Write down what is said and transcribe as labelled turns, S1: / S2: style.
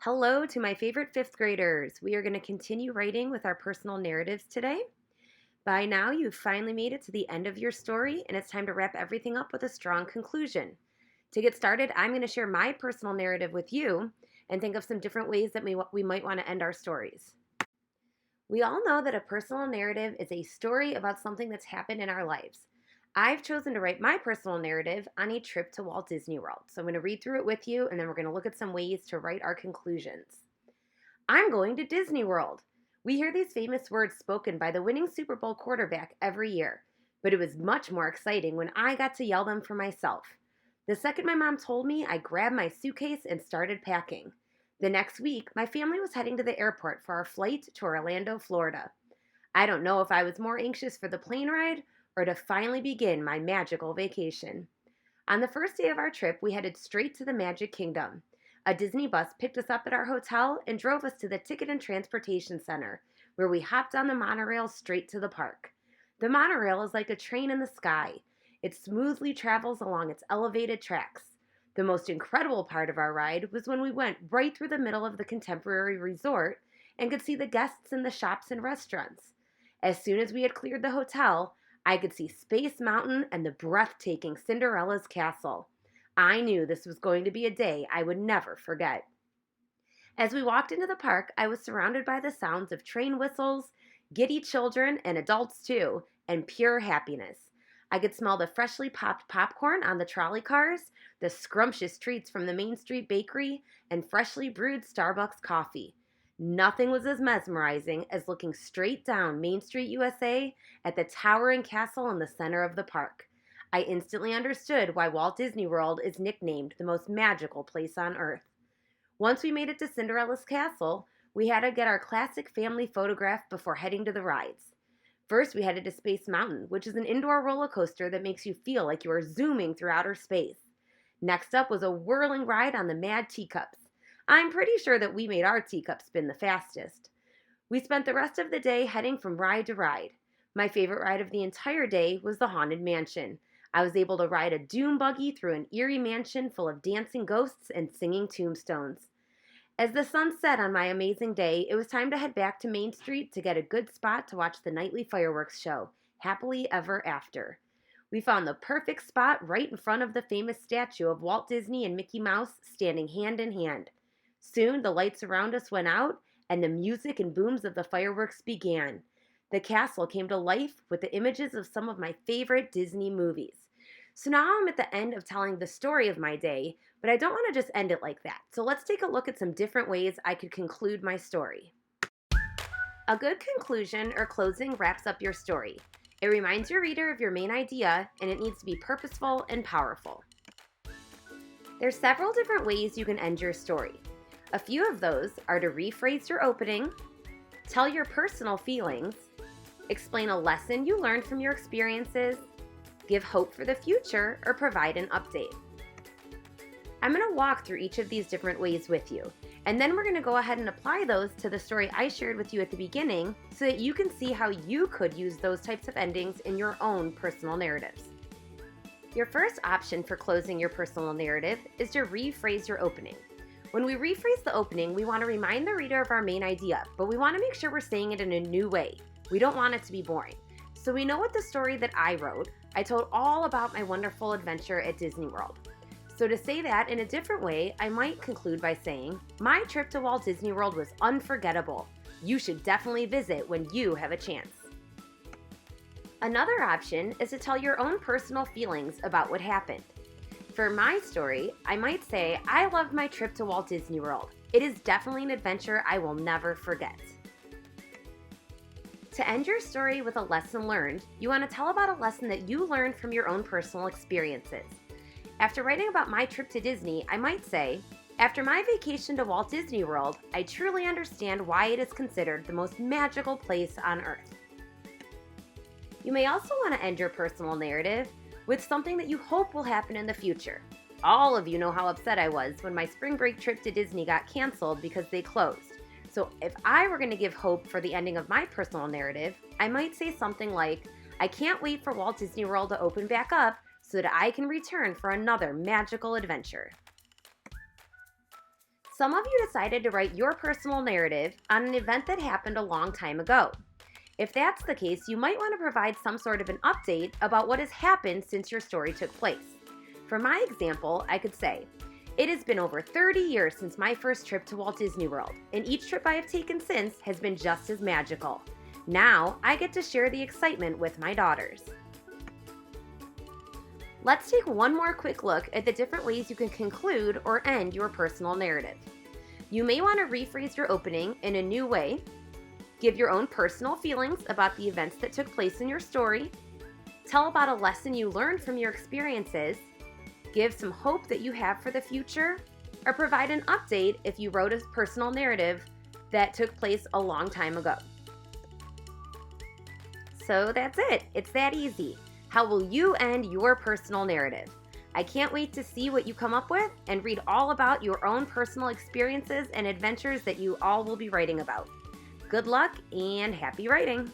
S1: Hello to my favorite fifth graders. We are going to continue writing with our personal narratives today. By now, you've finally made it to the end of your story, and it's time to wrap everything up with a strong conclusion. To get started, I'm going to share my personal narrative with you and think of some different ways that we might want to end our stories. We all know that a personal narrative is a story about something that's happened in our lives. I've chosen to write my personal narrative on a trip to Walt Disney World. So I'm going to read through it with you, and then we're going to look at some ways to write our conclusions. I'm going to Disney World. We hear these famous words spoken by the winning Super Bowl quarterback every year, but it was much more exciting when I got to yell them for myself. The second my mom told me, I grabbed my suitcase and started packing. The next week, my family was heading to the airport for our flight to Orlando, Florida. I don't know if I was more anxious for the plane ride or to finally begin my magical vacation. On the first day of our trip, we headed straight to the Magic Kingdom. A Disney bus picked us up at our hotel and drove us to the Ticket and Transportation Center, where we hopped on the monorail straight to the park. The monorail is like a train in the sky. It smoothly travels along its elevated tracks. The most incredible part of our ride was when we went right through the middle of the contemporary resort and could see the guests in the shops and restaurants. As soon as we had cleared the hotel, I could see Space Mountain and the breathtaking Cinderella's castle. I knew this was going to be a day I would never forget. As we walked into the park, I was surrounded by the sounds of train whistles, giddy children, and adults too, and pure happiness. I could smell the freshly popped popcorn on the trolley cars, the scrumptious treats from the Main Street Bakery, and freshly brewed Starbucks coffee. Nothing was as mesmerizing as looking straight down Main Street, USA, at the towering castle in the center of the park. I instantly understood why Walt Disney World is nicknamed the most magical place on Earth. Once we made it to Cinderella's castle, we had to get our classic family photograph before heading to the rides. First, we headed to Space Mountain, which is an indoor roller coaster that makes you feel like you are zooming through outer space. Next up was a whirling ride on the Mad Teacups. I'm pretty sure that we made our teacup spin the fastest. We spent the rest of the day heading from ride to ride. My favorite ride of the entire day was the Haunted Mansion. I was able to ride a doom buggy through an eerie mansion full of dancing ghosts and singing tombstones. As the sun set on my amazing day, it was time to head back to Main Street to get a good spot to watch the nightly fireworks show, Happily Ever After. We found the perfect spot right in front of the famous statue of Walt Disney and Mickey Mouse standing hand in hand. Soon, the lights around us went out, and the music and booms of the fireworks began. The castle came to life with the images of some of my favorite Disney movies. So now I'm at the end of telling the story of my day, but I don't want to just end it like that. So let's take a look at some different ways I could conclude my story. A good conclusion or closing wraps up your story. It reminds your reader of your main idea, and it needs to be purposeful and powerful. There's several different ways you can end your story. A few of those are to rephrase your opening, tell your personal feelings, explain a lesson you learned from your experiences, give hope for the future, or provide an update. I'm going to walk through each of these different ways with you, and then we're going to go ahead and apply those to the story I shared with you at the beginning so that you can see how you could use those types of endings in your own personal narratives. Your first option for closing your personal narrative is to rephrase your opening. When we rephrase the opening, we want to remind the reader of our main idea, but we want to make sure we're saying it in a new way. We don't want it to be boring. So we know what the story that I wrote, I told all about my wonderful adventure at Disney World. So to say that in a different way, I might conclude by saying, my trip to Walt Disney World was unforgettable. You should definitely visit when you have a chance. Another option is to tell your own personal feelings about what happened. For my story, I might say, I loved my trip to Walt Disney World. It is definitely an adventure I will never forget. To end your story with a lesson learned, you want to tell about a lesson that you learned from your own personal experiences. After writing about my trip to Disney, I might say, after my vacation to Walt Disney World, I truly understand why it is considered the most magical place on Earth. You may also want to end your personal narrative with something that you hope will happen in the future. All of you know how upset I was when my spring break trip to Disney got canceled because they closed. So if I were going to give hope for the ending of my personal narrative, I might say something like, I can't wait for Walt Disney World to open back up so that I can return for another magical adventure. Some of you decided to write your personal narrative on an event that happened a long time ago. If that's the case, you might want to provide some sort of an update about what has happened since your story took place. For my example, I could say, it has been over 30 years since my first trip to Walt Disney World, and each trip I have taken since has been just as magical. Now, I get to share the excitement with my daughters. Let's take one more quick look at the different ways you can conclude or end your personal narrative. You may want to rephrase your opening in a new way, give your own personal feelings about the events that took place in your story, tell about a lesson you learned from your experiences, give some hope that you have for the future, or provide an update if you wrote a personal narrative that took place a long time ago. So that's it. It's that easy. How will you end your personal narrative? I can't wait to see what you come up with and read all about your own personal experiences and adventures that you all will be writing about. Good luck and happy writing!